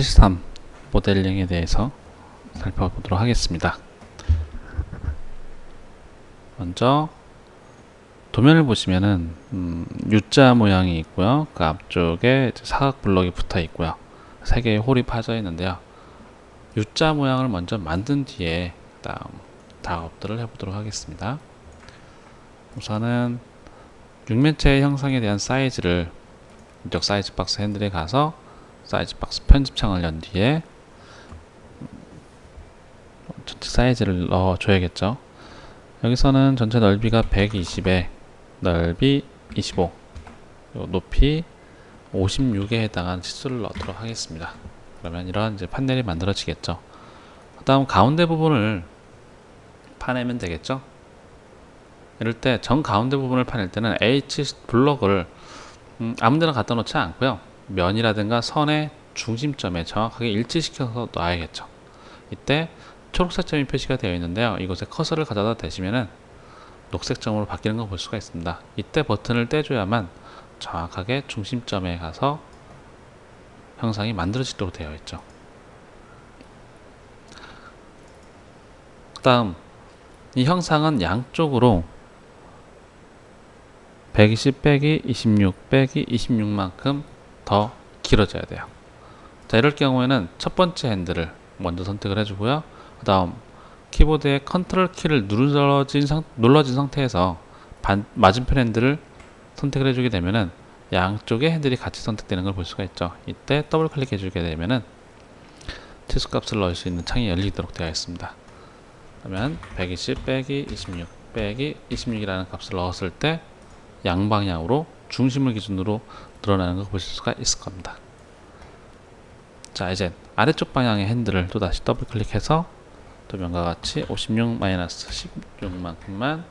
3 모델링에 대해서 살펴보도록 하겠습니다. 먼저 도면을 보시면은 U자 모양이 있고요. 그 앞쪽에 사각 블럭이 붙어 있고요. 3개의 홀이 파져 있는데요. U자 모양을 먼저 만든 뒤에 다음 작업들을 해보도록 하겠습니다. 우선은 육면체 형상에 대한 사이즈를 이쪽 사이즈 박스 핸들에 가서 사이즈 박스 편집창을 연 뒤에 전체 사이즈를 넣어줘야겠죠. 여기서는 전체 넓이가 120에 넓이 25, 높이 56에 해당하는 치수를 넣도록 하겠습니다. 그러면 이런 이제 판넬이 만들어지겠죠. 그 다음 가운데 부분을 파내면 되겠죠. 이럴 때 정 가운데 부분을 파낼 때는 H 블럭을 아무데나 갖다 놓지 않고요. 면이라든가 선의 중심점에 정확하게 일치시켜서 놔야겠죠. 이때 초록색 점이 표시가 되어 있는데요. 이곳에 커서를 가져다 대시면은 녹색 점으로 바뀌는 걸 볼 수가 있습니다. 이때 버튼을 떼줘야만 정확하게 중심점에 가서 형상이 만들어지도록 되어 있죠. 그 다음 이 형상은 양쪽으로 120 빼기 26 빼기 26만큼 더 길어져야 돼요. 자, 이럴 경우에는 첫 번째 핸들을 먼저 선택을 해주고요. 그 다음 키보드의 컨트롤 키를 눌러진 상태에서 맞은편 핸들을 선택을 해주게 되면은 양쪽의 핸들이 같이 선택되는 걸 볼 수가 있죠. 이때 더블 클릭해 주게 되면은 치수값을 넣을 수 있는 창이 열리도록 되어 있습니다. 그러면 120 빼기 26 빼기 26이라는 값을 넣었을 때 양방향으로 중심을 기준으로 늘어나는 걸 보실 수가 있을 겁니다. 자, 이제 아래쪽 방향의 핸들을 또다시 더블 클릭해서 도면과 같이 56-16만큼만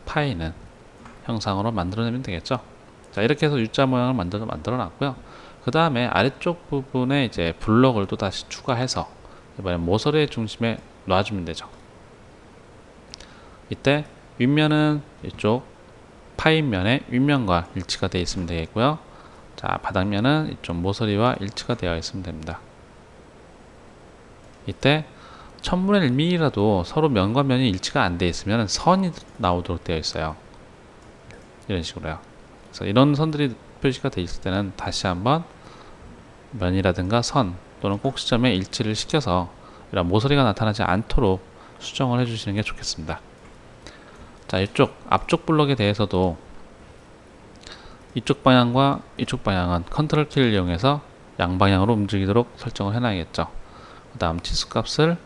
파이는 형상으로 만들어내면 되겠죠. 자, 이렇게 해서 U자 모양을 만들어 놨고요. 그 다음에 아래쪽 부분에 이제 블럭을 또다시 추가해서 이번에 모서리의 중심에 놔주면 되죠. 이때 윗면은 이쪽 파인면의 윗면과 일치가 되어 있으면 되겠고요. 자, 바닥면은 이쪽 모서리와 일치가 되어 있으면 됩니다. 이때 1000분의 1mm라도 서로 면과 면이 일치가 안 되어 있으면 선이 나오도록 되어 있어요. 이런 식으로요. 그래서 이런 선들이 표시가 되어 있을 때는 다시 한번 면이라든가 선 또는 꼭지점에 일치를 시켜서 이런 모서리가 나타나지 않도록 수정을 해주시는 게 좋겠습니다. 자, 이쪽 앞쪽 블럭에 대해서도 이쪽 방향과 이쪽 방향은 컨트롤 키를 이용해서 양방향으로 움직이도록 설정을 해놔야겠죠. 그 다음 치수값을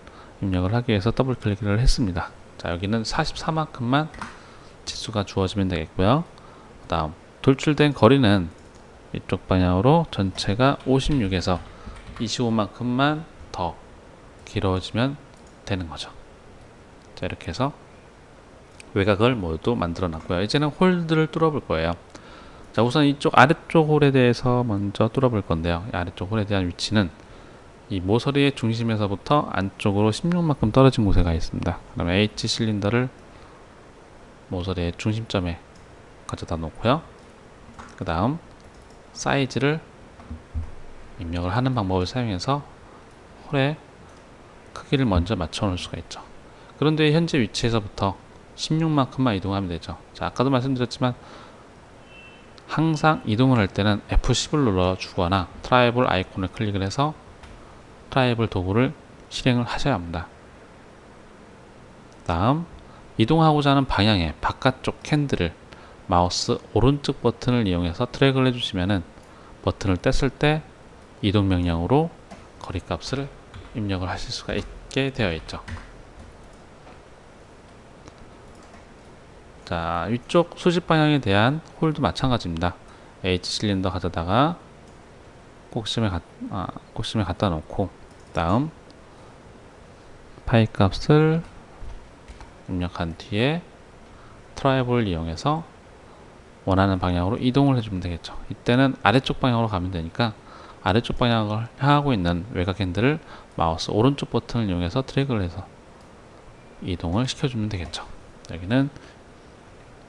입력을 하기 위해서 더블 클릭을 했습니다. 자, 여기는 44만큼만 치수가 주어지면 되겠고요. 그 다음 돌출된 거리는 이쪽 방향으로 전체가 56에서 25만큼만 더 길어지면 되는 거죠. 자, 이렇게 해서 외곽을 모두 만들어 놨고요. 이제는 홀들을 뚫어 볼 거예요. 자, 우선 이쪽 아래쪽 홀에 대해서 먼저 뚫어 볼 건데요. 이 아래쪽 홀에 대한 위치는 이 모서리의 중심에서부터 안쪽으로 16만큼 떨어진 곳에 가 있습니다. 그러면 H 실린더를 모서리의 중심점에 가져다 놓고요. 그 다음 사이즈를 입력을 하는 방법을 사용해서 홀의 크기를 먼저 맞춰 놓을 수가 있죠. 그런데 현재 위치에서부터 16만큼만 이동하면 되죠. 자, 아까도 말씀드렸지만 항상 이동을 할 때는 F10을 눌러 주거나 트라이블 아이콘을 클릭을 해서 트라이블 도구를 실행을 하셔야 합니다. 다음 이동하고자 하는 방향의 바깥쪽 핸들을 마우스 오른쪽 버튼을 이용해서 드래그를 해주시면은 버튼을 뗐을 때 이동 명령으로 거리값을 입력을 하실 수가 있게 되어 있죠. 자, 위쪽 수직 방향에 대한 홀도 마찬가지입니다. H 실린더 가져다가 꼭심에 갖다 놓고 다음 파이 값을 입력한 뒤에 트라이블을 이용해서 원하는 방향으로 이동을 해주면 되겠죠. 이때는 아래쪽 방향으로 가면 되니까 아래쪽 방향을 향하고 있는 외곽 핸들을 마우스 오른쪽 버튼을 이용해서 드래그를 해서 이동을 시켜주면 되겠죠. 여기는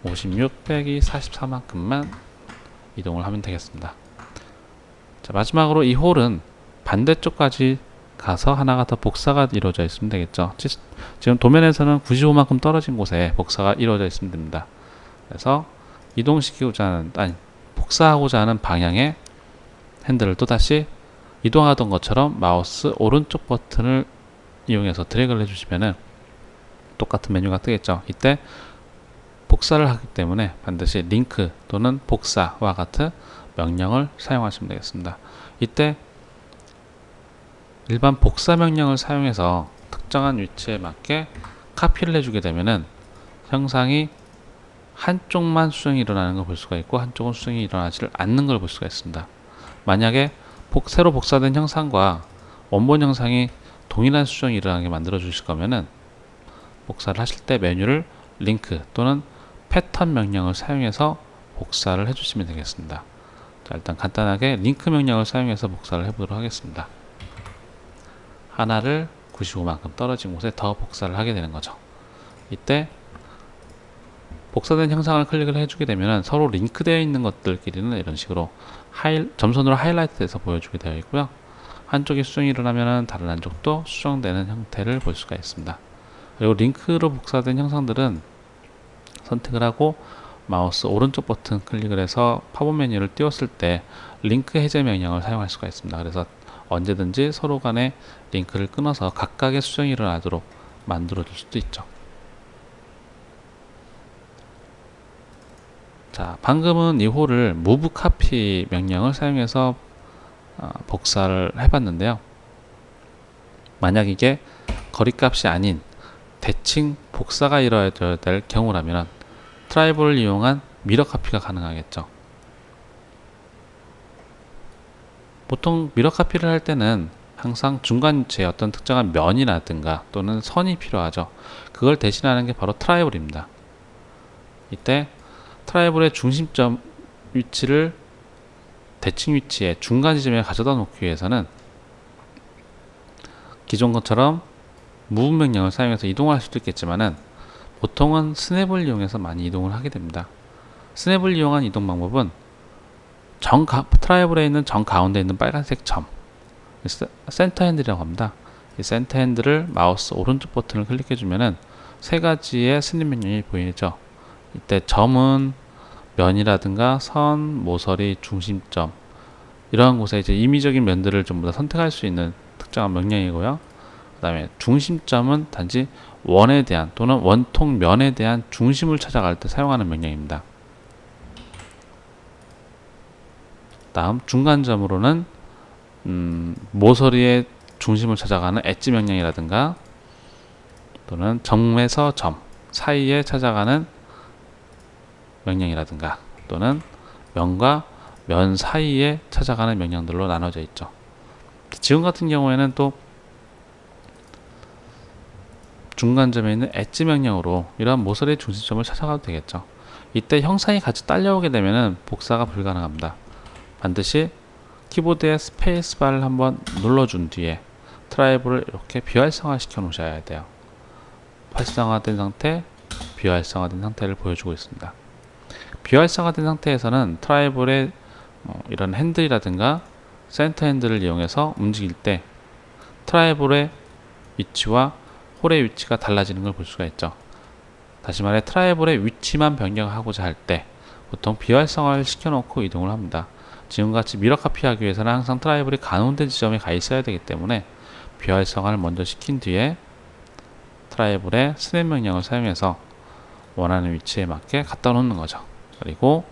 56 빼기 44만큼만 이동을 하면 되겠습니다. 자, 마지막으로 이 홀은 반대쪽까지 가서 하나가 더 복사가 이루어져 있으면 되겠죠. 지금 도면에서는 95만큼 떨어진 곳에 복사가 이루어져 있으면 됩니다. 그래서 이동시키고자 하는, 아니, 복사하고자 하는 방향의 핸들을 또다시 이동하던 것처럼 마우스 오른쪽 버튼을 이용해서 드래그를 해주시면은 똑같은 메뉴가 뜨겠죠. 이때 복사를 하기 때문에 반드시 링크 또는 복사와 같은 명령을 사용하시면 되겠습니다. 이때 일반 복사 명령을 사용해서 특정한 위치에 맞게 카피를 해주게 되면은 형상이 한쪽만 수정이 일어나는 걸 볼 수가 있고 한쪽은 수정이 일어나지 않는 걸 볼 수가 있습니다. 만약에 새로 복사된 형상과 원본 형상이 동일한 수정이 일어나게 만들어 주실 거면은 복사를 하실 때 메뉴를 링크 또는 패턴 명령을 사용해서 복사를 해주시면 되겠습니다. 자, 일단 간단하게 링크 명령을 사용해서 복사를 해보도록 하겠습니다. 하나를 95만큼 떨어진 곳에 더 복사를 하게 되는 거죠. 이때 복사된 형상을 클릭을 해주게 되면 서로 링크되어 있는 것들끼리는 이런 식으로 점선으로 하이라이트해서 보여주게 되어 있고요. 한쪽이 수정이 일어나면 다른 한쪽도 수정되는 형태를 볼 수가 있습니다. 그리고 링크로 복사된 형상들은 선택을 하고 마우스 오른쪽 버튼 클릭을 해서 팝업 메뉴를 띄웠을 때 링크 해제 명령을 사용할 수가 있습니다. 그래서 언제든지 서로 간에 링크를 끊어서 각각의 수정이 일어나도록 만들어 줄 수도 있죠. 자, 방금은 이 홀을 move copy 명령을 사용해서 복사를 해봤는데요. 만약 이게 거리값이 아닌 대칭 복사가 이루어져야 될 경우라면 트라이브를 이용한 미러 카피가 가능하겠죠. 보통 미러 카피를 할 때는 항상 중간 위치에 어떤 특정한 면이라든가 또는 선이 필요하죠. 그걸 대신하는 게 바로 트라이블입니다. 이때 트라이블의 중심점 위치를 대칭 위치에 중간 지점에 가져다 놓기 위해서는 기존 것처럼 move 명령을 사용해서 이동할 수도 있겠지만은 보통은 스냅을 이용해서 많이 이동을 하게 됩니다. 스냅을 이용한 이동 방법은 트라이블에 있는 정 가운데 있는 빨간색 점, 센터 핸들이라고 합니다. 이 센터 핸들을 마우스 오른쪽 버튼을 클릭해 주면은 세 가지의 스냅 명령이 보이죠. 이때 점은 면이라든가 선, 모서리, 중심점 이러한 곳에 이제 임의적인 면들을 전부 다 선택할 수 있는 특정한 명령이고요. 그 다음에 중심점은 단지 원에 대한 또는 원통 면에 대한 중심을 찾아갈 때 사용하는 명령입니다. 다음 중간점으로는 모서리의 중심을 찾아가는 엣지 명령이라든가 또는 점에서 점 사이에 찾아가는 명령이라든가 또는 면과 면 사이에 찾아가는 명령들로 나눠져 있죠. 지금 같은 경우에는 또 중간점에 있는 엣지 명령으로 이러한 모서리의 중심점을 찾아가도 되겠죠. 이때 형상이 같이 딸려오게 되면 복사가 불가능합니다. 반드시 키보드의 스페이스바를 한번 눌러준 뒤에 트라이브를 이렇게 비활성화 시켜 놓으셔야 돼요. 활성화된 상태, 비활성화된 상태를 보여주고 있습니다. 비활성화된 상태에서는 트라이블의 이런 핸들이라든가 센터 핸들을 이용해서 움직일 때 트라이블의 위치와 홀의 위치가 달라지는 걸 볼 수가 있죠. 다시 말해 트라이블의 위치만 변경하고자 할 때 보통 비활성화를 시켜놓고 이동을 합니다. 지금같이 미러 카피하기 위해서는 항상 트라이블이 가운데 지점에 가 있어야 되기 때문에 비활성화를 먼저 시킨 뒤에 트라이블의 스냅 명령을 사용해서 원하는 위치에 맞게 갖다 놓는 거죠. 그리고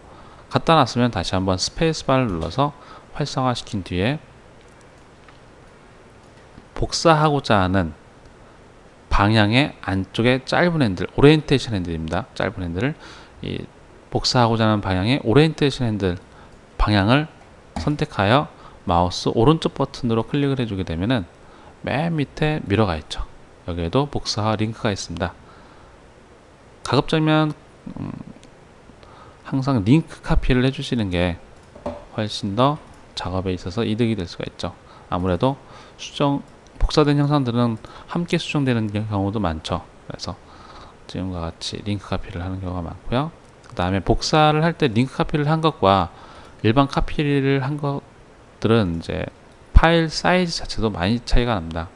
갖다 놨으면 다시 한번 스페이스바를 눌러서 활성화 시킨 뒤에 복사하고자 하는 방향의 안쪽에 짧은 핸들, 오리엔테이션 핸들입니다. 짧은 핸들을 복사하고자 하는 방향의 오리엔테이션 핸들 방향을 선택하여 마우스 오른쪽 버튼으로 클릭을 해주게 되면은 맨 밑에 미러가 있죠. 여기에도 복사와 링크가 있습니다. 가급적이면 항상 링크 카피를 해주시는 게 훨씬 더 작업에 있어서 이득이 될 수가 있죠. 아무래도 복사된 형상들은 함께 수정되는 경우도 많죠. 그래서 지금과 같이 링크 카피를 하는 경우가 많고요. 그 다음에 복사를 할 때 링크 카피를 한 것과 일반 카피를 한 것들은 것들은 이제 파일 사이즈 자체도 많이 차이가 납니다.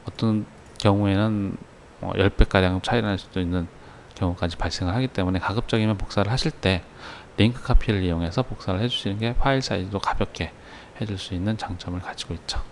어떤 경우에는 10배가량 차이가 날 수도 있는 경우까지 발생을 하기 때문에 가급적이면 복사를 하실 때 링크 카피를 이용해서 복사를 해주시는 게 파일 사이즈도 가볍게 해줄 수 있는 장점을 가지고 있죠.